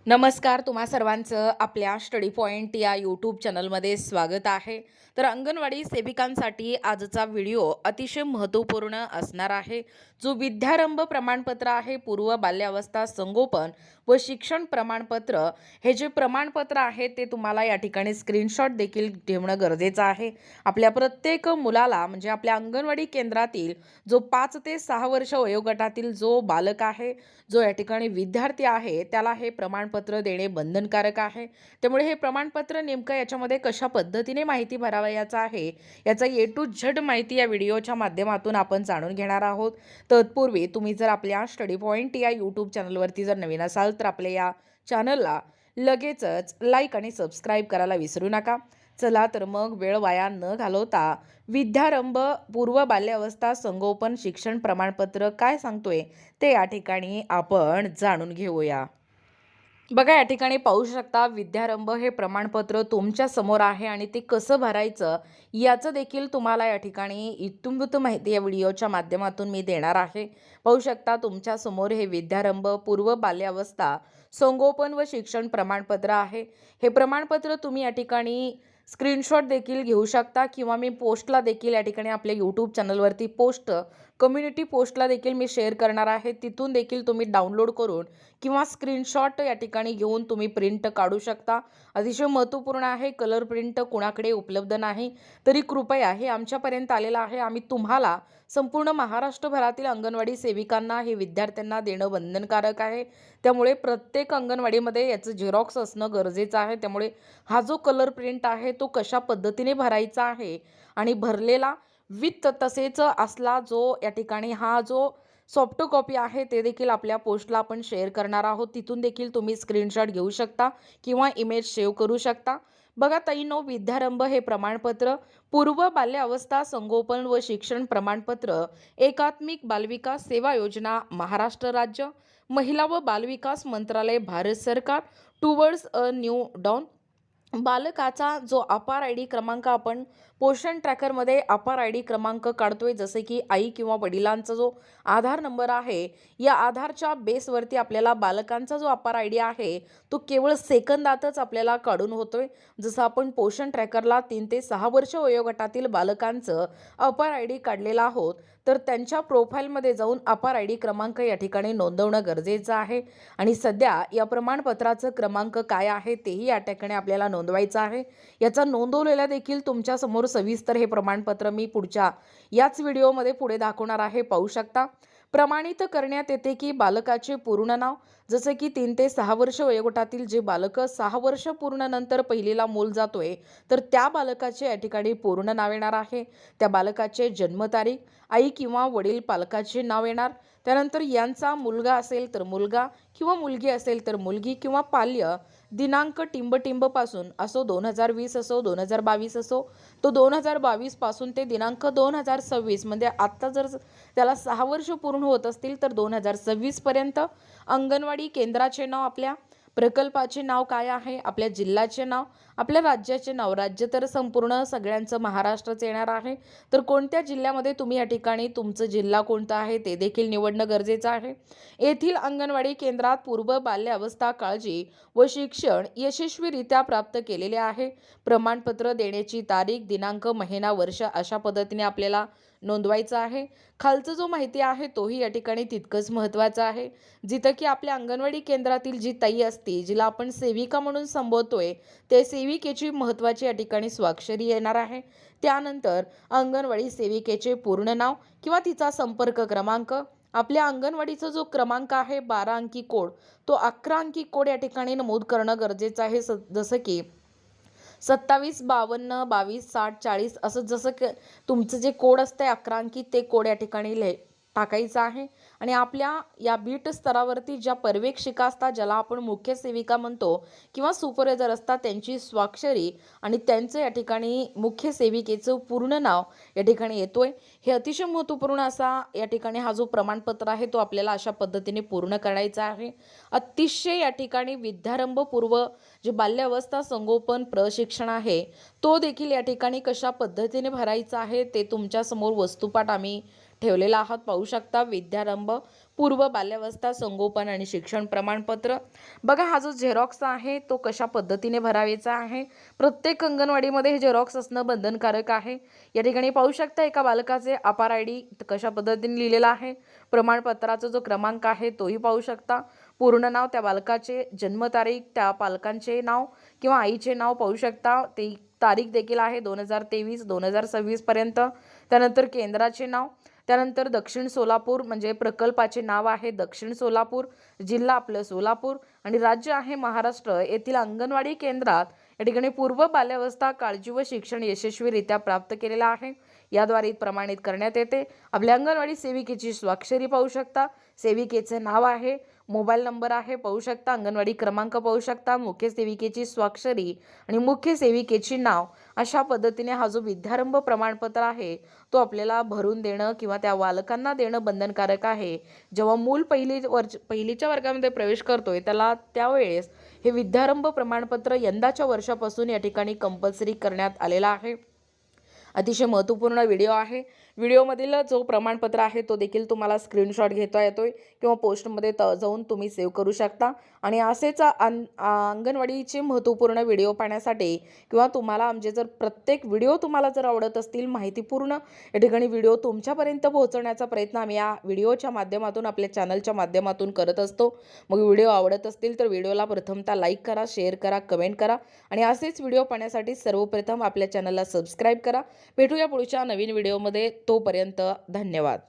नमस्कार, तुम्हा सर्वांचं आपल्या स्टडी पॉइंट या यूट्यूब चॅनलमध्ये स्वागत आहे. तर अंगणवाडी सेविकांसाठी आजचा व्हिडिओ अतिशय महत्त्वपूर्ण असणार आहे. जो विद्यारंभ प्रमाणपत्र आहे, पूर्व बाल्यावस्था संगोपन व शिक्षण प्रमाणपत्र, हे जे प्रमाणपत्र आहे ते तुम्हाला या ठिकाणी स्क्रीनशॉट देखील ठेवणं गरजेचं आहे. आपल्या प्रत्येक मुलाला म्हणजे आपल्या अंगणवाडी केंद्रातील जो 5 ते 6 वर्ष वयोगटातील जो बालक आहे, जो या ठिकाणी विद्यार्थी आहे, त्याला हे प्रमाणपत्र देणे बंधनकारक आहे. त्यामुळे हे प्रमाणपत्र नेमकं याच्यामध्ये कशा पद्धतीने माहिती भरावयाचा आहे, याचा ए टू झेड माहिती या व्हिडिओच्या माध्यमातून आपण जाणून घेणार आहोत. तत्पूर्वी तुम्ही जर आपल्या स्टडी पॉइंट या यूट्यूब चॅनलवरती जर नवीन असाल तर आपल्या या चॅनलला लगेचच लाईक आणि सबस्क्राईब करायला विसरू नका. चला तर मग वेळ वाया न घालवता विद्यारंभ पूर्व बाल्यावस्था संगोपन शिक्षण प्रमाणपत्र काय सांगतोय ते या ठिकाणी आपण जाणून घेऊया. बघा, या ठिकाणी पाहू शकता विद्यारंभ हे प्रमाणपत्र तुमच्या समोर आहे आणि ते कसं भरायचं याचं देखील तुम्हाला या ठिकाणी इत्थंभूत माहिती या व्हिडिओच्या माध्यमातून मी देणार आहे. पाहू शकता तुमच्या समोर हे विद्यारंभ पूर्व बाल्यावस्था संगोपन व शिक्षण प्रमाणपत्र आहे. हे प्रमाणपत्र तुम्ही या ठिकाणी स्क्रीनशॉट देखील घेऊ शकता किंवा मी पोस्टला देखील या ठिकाणी आपल्या यूट्यूब चॅनलवरती कम्युनिटी पोस्टला देखील मी शेअर करणार आहे. तिथून देखील तुम्ही डाउनलोड करून किंवा स्क्रीनशॉट या ठिकाणी घेऊन तुम्ही प्रिंट काढू शकता. अतिशय महत्त्वपूर्ण आहे. कलर प्रिंट कुणाकडे उपलब्ध नाही, तरी कृपया हे आमच्यापर्यंत आलेलं आहे. आम्ही तुम्हाला संपूर्ण महाराष्ट्रभरातील अंगणवाडी सेविकांना हे विद्यार्थ्यांना देणं बंधनकारक आहे. त्यामुळे प्रत्येक अंगणवाडीमध्ये याचं झेरॉक्स असणं गरजेचं आहे. त्यामुळे हा जो कलर प्रिंट आहे तो कशा पद्धतीने भरायचा आहे आणि भरलेला विथ तसेच असला जो या ठिकाणी हा जो सॉफ्ट कॉपी आहे ते देखील आपल्या पोस्टला आपण शेअर करणार आहोत. तिथून देखील तुम्ही स्क्रीनशॉट घेऊ शकता किंवा इमेज सेव्ह करू शकता. बघा ताईंनो, विद्यारंभ हे प्रमाणपत्र पूर्व बाल्य अवस्था संगोपन व शिक्षण प्रमाणपत्र एकात्मिक बालविकास सेवा योजना महाराष्ट्र राज्य महिला व बालविकास मंत्रालय भारत सरकार टुवर्ड्स अ न्यू डॉन बालकाचा जो अपार आय डी क्रमांक आपण पोषण ट्रॅकरमध्ये अपार आय डी क्रमांक काढतोय, जसे की आई किंवा वडिलांचा जो आधार नंबर आहे, या आधारच्या बेसवरती आपल्याला बालकांचा जो अपार आय डी आहे तो केवळ सेकंदातच आपल्याला काढून होतोय. जसं आपण पोषण ट्रॅकरला 3 ते 6 वर्ष वयोगटातील बालकांचं अपार आय डी काढलेला आहोत, तर त्यांच्या प्रोफाईलमध्ये जाऊन अपार आय डी क्रमांक या ठिकाणी नोंदवणं गरजेचं आहे. आणि सध्या या प्रमाणपत्राचं क्रमांक काय आहे तेही या ठिकाणी आपल्याला नोंदवायचं आहे. याचा नोंदवलेला देखील तुमच्या समोर सविस्तर हे प्रमाणपत्र मी पुढच्या याच व्हिडिओमध्ये पुढे दाखवणार आहे. पाहू शकता. प्रमाणित करण्यात येते की बालकाचे पूर्ण नाव, जसे की 3 ते 6 वर्ष वयोगटातील जे बालक 6 वर्ष पूर्ण नंतर पहिलीला मूल जातोय, तर त्या बालकाचे या ठिकाणी पूर्ण नाव येणार आहे. त्या बालकाचे जन्मतारीख, आई किंवा वडील पालकाचे नाव येणार. त्यानंतर यांचा मुलगा असेल तर मुलगा किंवा मुलगी असेल तर मुलगी किंवा पाल्य दिनांक टिंब पासून असो, 2020 असो, 2022 असो, तो 2022 पासून ते दिनांक 2026 म्हणजे आत्ता जर त्याला 6 वर्ष पूर्ण होत असतील तर 2026 पर्यंत अंगणवाडी केंद्राचे नाव, आपल्या प्रकल्पाचे नाव काय आहे, आपल्या जिल्ह्याचे नाव, आपल्या राज्याचे नाव. राज्य तर संपूर्ण सगळ्यांचं महाराष्ट्राचं येणार आहे, तर कोणत्या जिल्ह्यामध्ये तुम्ही या ठिकाणी तुमचं जिल्हा कोणता आहे ते देखील निवडणं गरजेचं आहे. येथील अंगणवाडी केंद्रात पूर्व बाल्य अवस्था काळजी व शिक्षण यशस्वीरित्या प्राप्त केलेले आहे. प्रमाणपत्र देण्याची तारीख, दिनांक, महिना, वर्ष अशा पद्धतीने आपल्याला नोंदवायचं आहे. खालचं जो माहिती आहे तोही या ठिकाणी तितकंच महत्त्वाचं आहे. जिथं की आपल्या अंगणवाडी केंद्रातील जी ताई असते, जिला आपण सेविका म्हणून संबोधतोय, ते सेविकेची महत्त्वाची या ठिकाणी स्वाक्षरी येणार आहे. त्यानंतर अंगणवाडी सेविकेचे पूर्ण नाव किंवा तिचा संपर्क क्रमांक, आपल्या अंगणवाडीचा जो क्रमांक आहे 12 अंकी कोड, तो 11 अंकी कोड या ठिकाणी नमूद करणं गरजेचं आहे. जसं की 27 52 22 60 40 असं जसं तुमचं जे कोड असतं 11 अंकी, ते कोड या ठिकाणी टाकायचं आहे. आणि आपल्या या बीट स्तरावरती ज्या पर्यवेक्षिका असतात, ज्याला आपण मुख्य सेविका म्हणतो किंवा सुपरवायझर असतात, त्यांची स्वाक्षरी आणि त्यांचं या ठिकाणी मुख्य सेविकेचं पूर्ण नाव या ठिकाणी येतोय. हे अतिशय महत्त्वपूर्ण असा या ठिकाणी हा जो प्रमाणपत्र आहे तो आपल्याला अशा पद्धतीने पूर्ण करायचा आहे. अतिशय या ठिकाणी विद्यारंभ पूर्व जे बाल्यावस्था संगोपन प्रशिक्षण आहे तो देखील या ठिकाणी कशा पद्धतीने भरायचा आहे ते तुमच्या समोर वस्तुपाठ आम्ही ठेवलेला आहात. पाहू शकता. विद्यारंभ पूर्व बाल्यावस्था संगोपन आणि शिक्षण प्रमाणपत्र. बघा हा जो झेरॉक्स आहे तो कशा पद्धतीने भरायचा आहे. प्रत्येक अंगणवाडीमध्ये हे झेरॉक्स असणं बंधनकारक आहे. या ठिकाणी पाहू शकता एका बालकाचे अपार आय डी कशा पद्धतीने लिहिलेला आहे. प्रमाणपत्राचा जो क्रमांक आहे तोही पाहू शकता. पूर्ण नाव, त्या बालकाचे जन्मतारीख, त्या पालकांचे नाव किंवा आईचे नाव पाहू शकता. ते तारीख देखील आहे 2023-2026 पर्यंत. त्यानंतर केंद्राचे नाव, त्यानंतर दक्षिण सोलापूर म्हणजे प्रकल्पाचे नाव आहे दक्षिण सोलापूर, जिल्हा आपलं सोलापूर आणि राज्य आहे महाराष्ट्र. येथील अंगणवाडी केंद्रात या ठिकाणी पूर्व बाल्यावस्था काळजी व शिक्षण यशस्वीरित्या प्राप्त केलेलं आहे. याद्वारे प्रमाणित करण्यात येते. आपल्या अंगणवाडी सेविकेची स्वाक्षरी पाहू शकता. सेविकेचे नाव आहे, मोबाईल नंबर आहे पाहू शकता, अंगणवाडी क्रमांक पाहू शकता, मुख्य सेविकेची स्वाक्षरी आणि मुख्य सेविकेची नाव. अशा पद्धतीने हा जो विद्यारंभ प्रमाणपत्र आहे तो आपल्याला भरून देणं किंवा त्या बालकांना देणं बंधनकारक आहे. जेव्हा मूल पहिलीच्या वर्गामध्ये प्रवेश करतोय त्यावेळेस हे विद्यारंभ प्रमाणपत्र यंदाच्या वर्षापासून या ठिकाणी कंपल्सरी करण्यात आलेला आहे. अतिशय महत्त्वपूर्ण व्हिडिओ आहे. व्हिडिओमधील जो प्रमाणपत्र आहे तो देखील तुम्हाला स्क्रीनशॉट घेता येतोय किंवा पोस्टमध्ये जाऊन तुम्ही सेव्ह करू शकता. आणि असेच अंगणवाडीचे महत्त्वपूर्ण व्हिडिओ पाहण्यासाठी किंवा तुम्हाला आमचे जर प्रत्येक व्हिडिओ तुम्हाला जर आवडत असतील माहितीपूर्ण या ठिकाणी व्हिडिओ तुमच्यापर्यंत पोहोचवण्याचा प्रयत्न आम्ही या व्हिडिओच्या माध्यमातून आपल्या चॅनलच्या माध्यमातून करत असतो. मग व्हिडिओ आवडत असतील तर व्हिडिओला प्रथमतः लाईक करा, शेअर करा, कमेंट करा आणि असेच व्हिडिओ पाहण्यासाठी सर्वप्रथम आपल्या चॅनलला सबस्क्राईब करा. भेटूया पुढच्या नवीन व्हिडिओमध्ये. तोपर्यंत धन्यवाद.